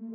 Hey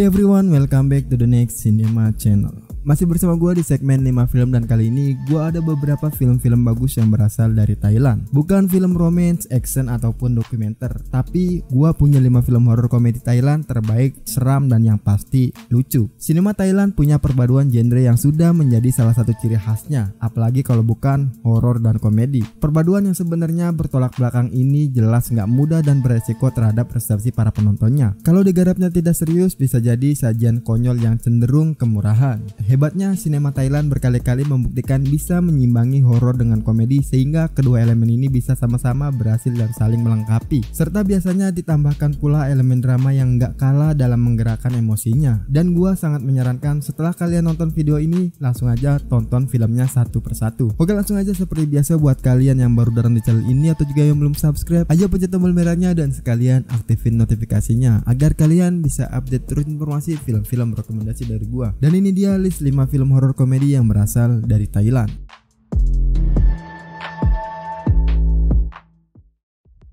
everyone, welcome back to the next cinema channel. Masih bersama gue di segmen 5 film, dan kali ini gue ada beberapa film-film bagus yang berasal dari Thailand. Bukan film romance, action ataupun dokumenter, tapi gue punya 5 film horor komedi Thailand terbaik, seram, dan yang pasti lucu. Sinema Thailand punya perpaduan genre yang sudah menjadi salah satu ciri khasnya, apalagi kalau bukan horor dan komedi. Perpaduan yang sebenarnya bertolak belakang ini jelas nggak mudah dan beresiko terhadap persepsi para penontonnya. Kalau digarapnya tidak serius, bisa jadi sajian konyol yang cenderung kemurahan. Hebatnya, sinema Thailand berkali-kali membuktikan bisa menyimbangi horor dengan komedi, sehingga kedua elemen ini bisa sama-sama berhasil dan saling melengkapi. Serta biasanya ditambahkan pula elemen drama yang gak kalah dalam menggerakkan emosinya. Dan gua sangat menyarankan setelah kalian nonton video ini, langsung aja tonton filmnya satu persatu. Oke, langsung aja seperti biasa buat kalian yang baru datang di channel ini atau juga yang belum subscribe, ayo pencet tombol merahnya dan sekalian aktifin notifikasinya agar kalian bisa update terus informasi film-film rekomendasi dari gua. Dan ini dia list 5 film horor komedi yang berasal dari Thailand.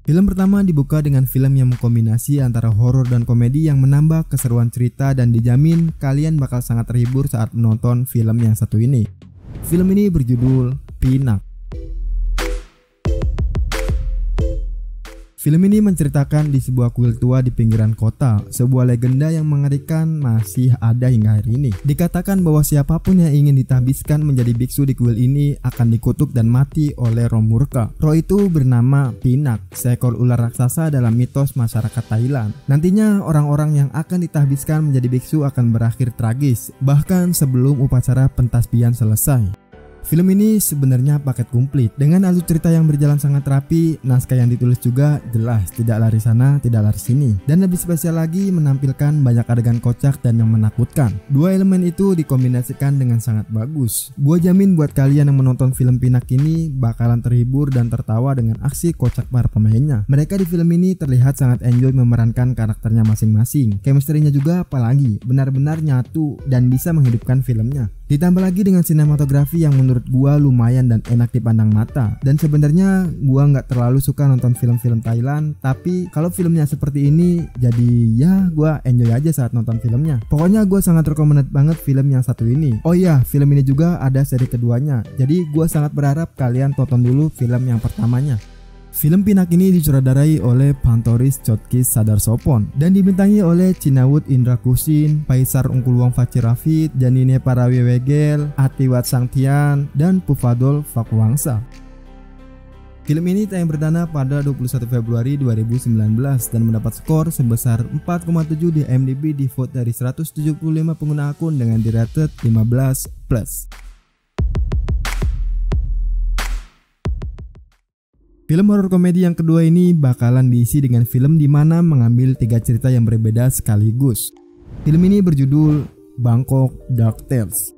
Film pertama dibuka dengan film yang mengkombinasi antara horor dan komedi yang menambah keseruan cerita, dan dijamin kalian bakal sangat terhibur saat menonton film yang satu ini. Film ini berjudul Pinak. Film ini menceritakan di sebuah kuil tua di pinggiran kota. Sebuah legenda yang mengerikan masih ada hingga hari ini. Dikatakan bahwa siapapun yang ingin ditahbiskan menjadi biksu di kuil ini akan dikutuk dan mati oleh roh murka. Roh itu bernama Pinak, seekor ular raksasa dalam mitos masyarakat Thailand. Nantinya orang-orang yang akan ditahbiskan menjadi biksu akan berakhir tragis, bahkan sebelum upacara pentasbihan selesai. Film ini sebenarnya paket komplit dengan alur cerita yang berjalan sangat rapi, naskah yang ditulis juga jelas, tidak lari sana, tidak lari sini, dan lebih spesial lagi menampilkan banyak adegan kocak dan yang menakutkan. Dua elemen itu dikombinasikan dengan sangat bagus. Gua jamin buat kalian yang menonton film Pinak ini bakalan terhibur dan tertawa dengan aksi kocak para pemainnya. Mereka di film ini terlihat sangat enjoy memerankan karakternya masing-masing. Chemistry-nya juga apalagi benar-benar nyatu dan bisa menghidupkan filmnya. Ditambah lagi dengan sinematografi yang menurut gua lumayan dan enak dipandang mata. Dan sebenarnya gua nggak terlalu suka nonton film-film Thailand, tapi kalau filmnya seperti ini, jadi ya gua enjoy aja saat nonton filmnya. Pokoknya gua sangat recommended banget film yang satu ini. Oh iya, film ini juga ada seri keduanya, jadi gua sangat berharap kalian tonton dulu film yang pertamanya. Film Pinak ini disutradarai oleh Pantoris Chotkis Sadarsopon dan dibintangi oleh Cinawut Indra Kusin, Paisar Ungkulwang Facirafit, Janine Parawewegel, Atiwat Sangtian, dan Pufadol Fakwangsa. Film ini tayang perdana pada 21 Februari 2019 dan mendapat skor sebesar 4,7 di IMDb di vote dari 175 pengguna akun dengan di-rated 15+. Film horor komedi yang kedua ini bakalan diisi dengan film di mana mengambil 3 cerita yang berbeda sekaligus. Film ini berjudul Bangkok Dark Tales.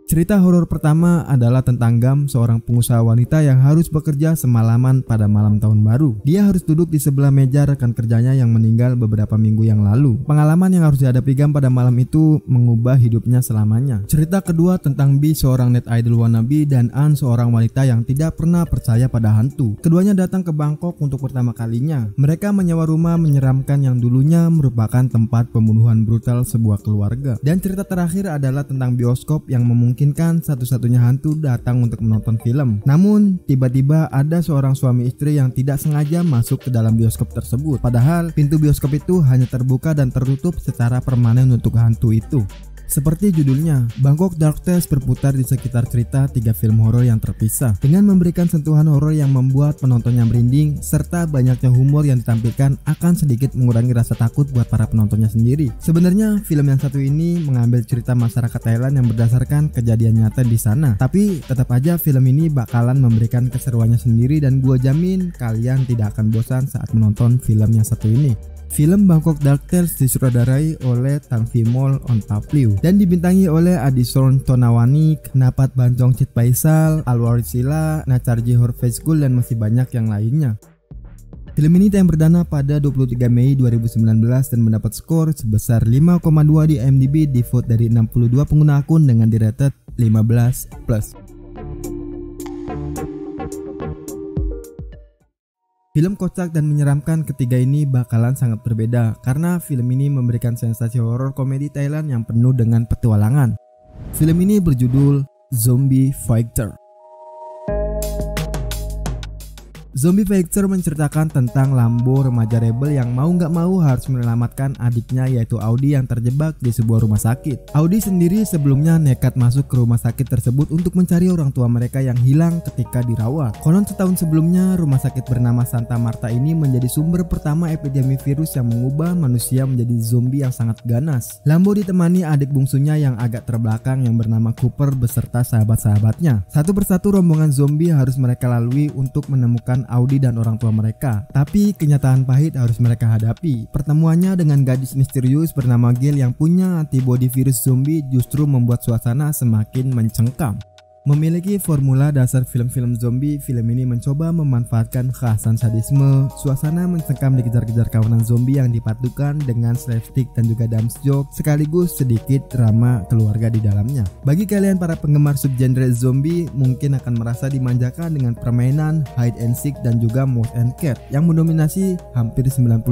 Cerita horor pertama adalah tentang Gam, seorang pengusaha wanita yang harus bekerja semalaman pada malam tahun baru. Dia harus duduk di sebelah meja rekan kerjanya yang meninggal beberapa minggu yang lalu. Pengalaman yang harus dihadapi Gam pada malam itu mengubah hidupnya selamanya. Cerita kedua tentang B, seorang net idol wannabe, dan An, seorang wanita yang tidak pernah percaya pada hantu. Keduanya datang ke Bangkok untuk pertama kalinya. Mereka menyewa rumah menyeramkan yang dulunya merupakan tempat pembunuhan brutal sebuah keluarga. Dan cerita terakhir adalah tentang bioskop yang memungkinkan satu-satunya hantu datang untuk menonton film. Namun tiba-tiba ada seorang suami istri yang tidak sengaja masuk ke dalam bioskop tersebut. Padahal pintu bioskop itu hanya terbuka dan tertutup secara permanen untuk hantu itu. Seperti judulnya, Bangkok Dark Tales berputar di sekitar cerita 3 film horor yang terpisah dengan memberikan sentuhan horor yang membuat penontonnya merinding, serta banyaknya humor yang ditampilkan akan sedikit mengurangi rasa takut buat para penontonnya sendiri. Sebenarnya film yang satu ini mengambil cerita masyarakat Thailand yang berdasarkan kejadian nyata di sana, tapi tetap aja film ini bakalan memberikan keseruannya sendiri dan gua jamin kalian tidak akan bosan saat menonton film yang satu ini. Film Bangkok Dark Tales disutradarai oleh Tang Vimol Ontapliu dan dibintangi oleh Adison Tonawanik, Napat Bancong Cit Paisal, Alwarisila, Nacharji Horfezgul, dan masih banyak yang lainnya. Film ini tayang perdana pada 23 Mei 2019 dan mendapat skor sebesar 5,2 di IMDb di vote dari 62 pengguna akun dengan di-rated 15+. Film kocak dan menyeramkan ketiga ini bakalan sangat berbeda karena film ini memberikan sensasi horor komedi Thailand yang penuh dengan petualangan. Film ini berjudul Zombie Fighter. Zombie Fighter menceritakan tentang Lambo, remaja rebel yang mau gak mau harus menyelamatkan adiknya yaitu Audi yang terjebak di sebuah rumah sakit. Audi sendiri sebelumnya nekat masuk ke rumah sakit tersebut untuk mencari orang tua mereka yang hilang ketika dirawat. Konon setahun sebelumnya rumah sakit bernama Santa Marta ini menjadi sumber pertama epidemi virus yang mengubah manusia menjadi zombie yang sangat ganas. Lambo ditemani adik bungsunya yang agak terbelakang yang bernama Cooper beserta sahabat-sahabatnya. Satu persatu rombongan zombie harus mereka lalui untuk menemukan Audi dan orang tua mereka. Tapi kenyataan pahit harus mereka hadapi. Pertemuannya dengan gadis misterius bernama Gail yang punya antibodi virus zombie justru membuat suasana semakin mencengkam. Memiliki formula dasar film-film zombie, film ini mencoba memanfaatkan kekhasan sadisme, suasana mencengkam dikejar-kejar kawanan zombie yang dipadukan dengan slapstick dan juga dumb joke, sekaligus sedikit drama keluarga di dalamnya. Bagi kalian para penggemar subgenre zombie, mungkin akan merasa dimanjakan dengan permainan hide and seek dan juga mouse and cat yang mendominasi hampir 90%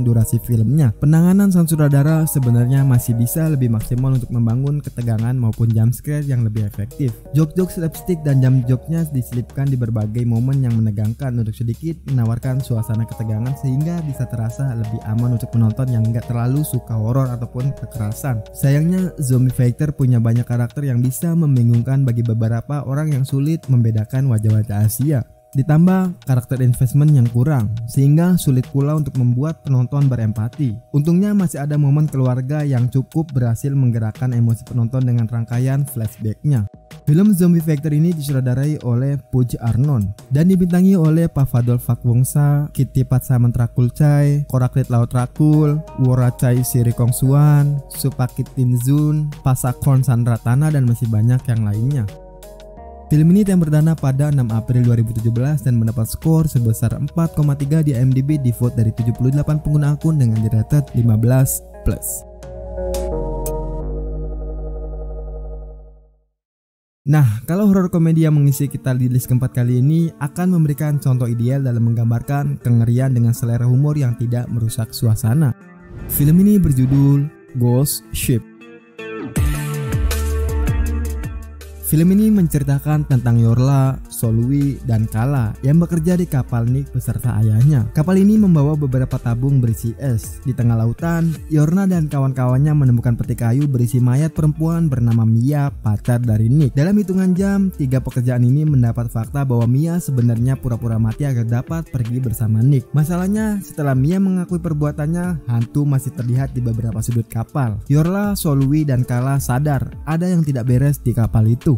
durasi filmnya. Penanganan sang sutradara sebenarnya masih bisa lebih maksimal untuk membangun ketegangan maupun jumpscare yang lebih efektif. Joke slapstick dan jump joke-nya diselipkan di berbagai momen yang menegangkan untuk sedikit menawarkan suasana ketegangan sehingga bisa terasa lebih aman untuk penonton yang nggak terlalu suka horor ataupun kekerasan. Sayangnya Zombie Fighter punya banyak karakter yang bisa membingungkan bagi beberapa orang yang sulit membedakan wajah-wajah Asia. Ditambah karakter investment yang kurang, sehingga sulit pula untuk membuat penonton berempati. Untungnya masih ada momen keluarga yang cukup berhasil menggerakkan emosi penonton dengan rangkaian flashback-nya. Film Zombie Fighter ini disutradarai oleh Puj Arnon dan dibintangi oleh Pavadol Phakbongsa, Kitty Patsamantrakulchai, Korakrit Laut Rakul, Worachai Sirikongsuan, Supakit Tinzun, Pasakorn Sandratana dan masih banyak yang lainnya. Film ini yang berdana pada 6 April 2017 dan mendapat skor sebesar 4,3 di IMDb di vote dari 78 pengguna akun dengan rated 15+. Nah, kalau horor komedi yang mengisi kita di list keempat kali ini akan memberikan contoh ideal dalam menggambarkan kengerian dengan selera humor yang tidak merusak suasana. Film ini berjudul Ghost Ship. Film ini menceritakan tentang Yorla, Solwi, dan Kala yang bekerja di kapal Nick beserta ayahnya. Kapal ini membawa beberapa tabung berisi es. Di tengah lautan, Yorna dan kawan-kawannya menemukan peti kayu berisi mayat perempuan bernama Mia, pacar dari Nick. Dalam hitungan jam, 3 pekerjaan ini mendapat fakta bahwa Mia sebenarnya pura-pura mati agar dapat pergi bersama Nick. Masalahnya, setelah Mia mengakui perbuatannya, hantu masih terlihat di beberapa sudut kapal. Yorla, Solwi, dan Kala sadar ada yang tidak beres di kapal itu.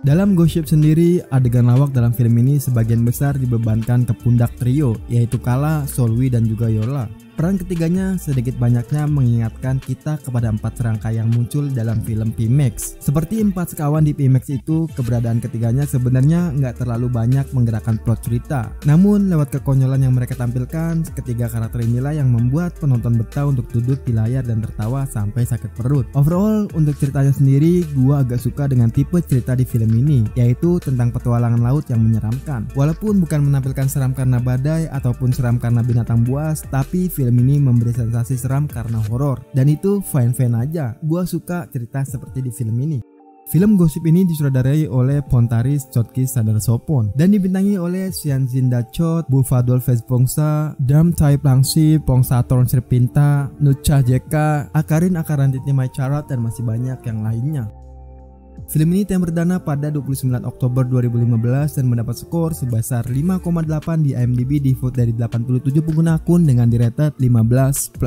Dalam Ghost Ship sendiri, adegan lawak dalam film ini sebagian besar dibebankan ke pundak trio, yaitu Kala, Solwi, dan juga Yorla. Peran ketiganya sedikit banyaknya mengingatkan kita kepada 4 serangkai yang muncul dalam film P-Max. Seperti 4 sekawan di P-Max itu, keberadaan ketiganya sebenarnya nggak terlalu banyak menggerakkan plot cerita. Namun lewat kekonyolan yang mereka tampilkan, ketiga karakter inilah yang membuat penonton betah untuk duduk di layar dan tertawa sampai sakit perut. Overall, untuk ceritanya sendiri, gua agak suka dengan tipe cerita di film ini, yaitu tentang petualangan laut yang menyeramkan. Walaupun bukan menampilkan seram karena badai ataupun seram karena binatang buas, tapi film ini memberi sensasi seram karena horor, dan itu fine-fine aja. Gua suka cerita seperti di film ini. Film Ghost Ship ini disutradarai oleh Pontaris Chotkis Sadarsopon dan dibintangi oleh Sianjin Dachot, Pavadol Phakbongsa, Damtai Plangsi, Pongsatorn Sripinta, Nucha Jeka, Akarin Akaranditni Maicharat, dan masih banyak yang lainnya. Film ini tayang perdana pada 29 Oktober 2015 dan mendapat skor sebesar 5,8 di IMDb di vote dari 87 pengguna akun dengan rated 15+.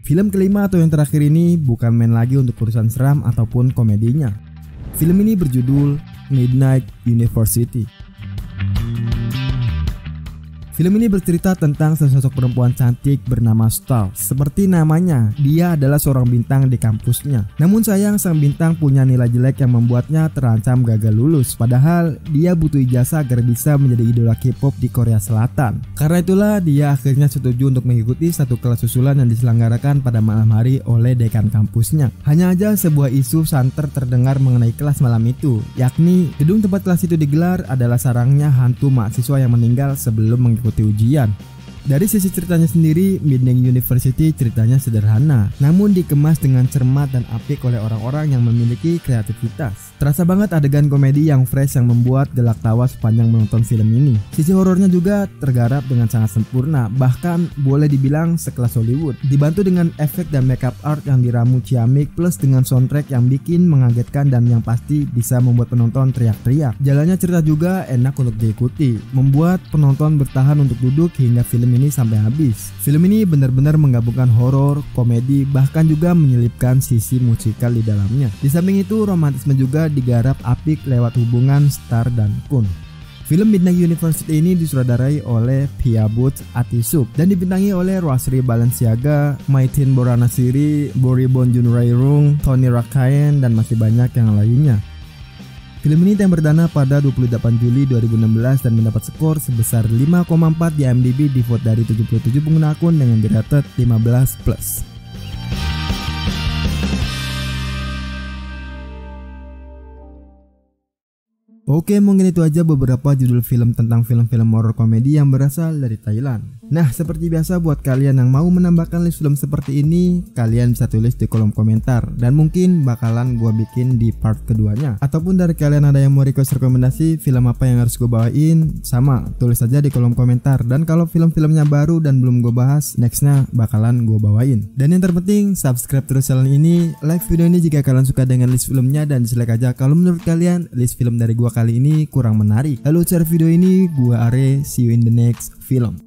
Film kelima atau yang terakhir ini bukan main lagi untuk urusan seram ataupun komedinya. Film ini berjudul Midnight University. Film ini bercerita tentang sesosok perempuan cantik bernama Star. Seperti namanya, dia adalah seorang bintang di kampusnya. Namun sayang sang bintang punya nilai jelek yang membuatnya terancam gagal lulus. Padahal dia butuh ijazah agar bisa menjadi idola K-pop di Korea Selatan. Karena itulah dia akhirnya setuju untuk mengikuti satu kelas susulan yang diselenggarakan pada malam hari oleh dekan kampusnya. Hanya aja sebuah isu santer terdengar mengenai kelas malam itu, yakni gedung tempat kelas itu digelar adalah sarangnya hantu mahasiswa yang meninggal sebelum mengikuti ujian. Dari sisi ceritanya sendiri, Midnight University ceritanya sederhana, namun dikemas dengan cermat dan apik oleh orang-orang yang memiliki kreativitas. Terasa banget adegan komedi yang fresh yang membuat gelak tawa sepanjang menonton film ini. Sisi horornya juga tergarap dengan sangat sempurna, bahkan boleh dibilang sekelas Hollywood. Dibantu dengan efek dan makeup art yang diramu ciamik plus dengan soundtrack yang bikin mengagetkan dan yang pasti bisa membuat penonton teriak-teriak. Jalannya cerita juga enak untuk diikuti, membuat penonton bertahan untuk duduk hingga film ini sampai habis. Film ini benar-benar menggabungkan horor, komedi, bahkan juga menyelipkan sisi musikal di dalamnya. Di samping itu, romantisme juga digarap apik lewat hubungan Star dan Kun. Film Midnight University ini disutradarai oleh Pia Butch Atisuk dan dibintangi oleh Roasri Balenciaga, Maitin Boranasiri, Boribon Junrairung, Tony Rakayen, dan masih banyak yang lainnya. Film ini yang perdana pada 28 Juli 2016 dan mendapat skor sebesar 5,4 di IMDb di vote dari 77 pengguna akun dengan rated 15+. Oke, mungkin itu aja beberapa judul film tentang film-film horror komedi yang berasal dari Thailand. Nah, seperti biasa buat kalian yang mau menambahkan list film seperti ini, kalian bisa tulis di kolom komentar dan mungkin bakalan gua bikin di part keduanya. Ataupun dari kalian ada yang mau request rekomendasi film apa yang harus gua bawain, sama tulis aja di kolom komentar. Dan kalau film-filmnya baru dan belum gua bahas, nextnya bakalan gua bawain. Dan yang terpenting, subscribe terus channel ini, like video ini jika kalian suka dengan list filmnya, dan dislike aja kalau menurut kalian list film dari gua kali ini kurang menarik. Lalu share video ini, gua Are, see you in the next film.